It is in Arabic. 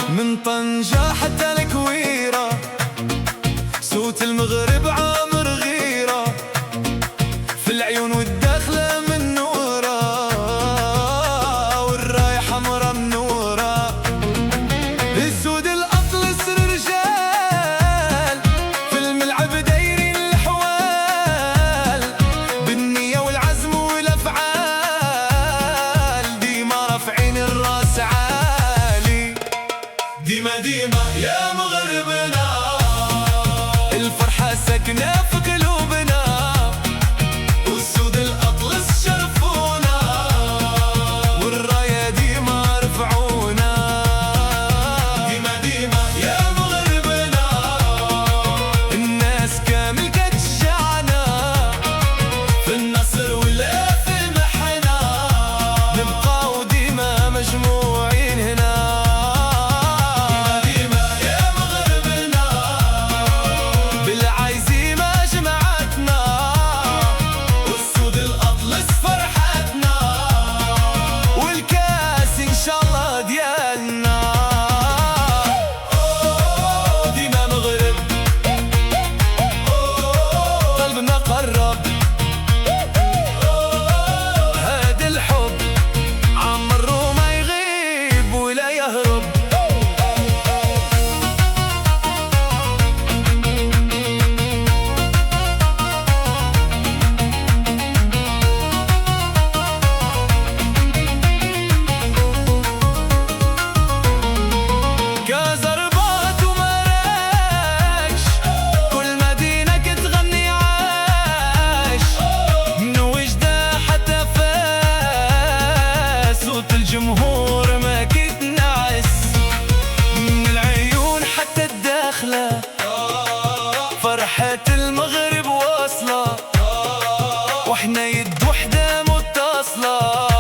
من طنجة حتى الكويرة صوت المغرب عامر غيرة، في العيون والداخلة من نورة، والراية حمرا منورة. السود الأطلس رجال في الملعب دايرين الحوال، بالنية والعزم والأفعال ديما رافعين الراس عالي. ديما ديما يا مغربنا الفرحة ساكنة في قلوبنا، والسود الأطلس شرفونا، والراية ديما رفعونا. ديما ديما يا مغربنا الناس كامل كتشجعنا، في النصر ولا في المحنة نبقاو ديما مجموعين هنا. الجمهور ما كتنعس من العيون حتى الداخلة، فرحة المغرب واصلة، واحنا يد وحدة متصلة.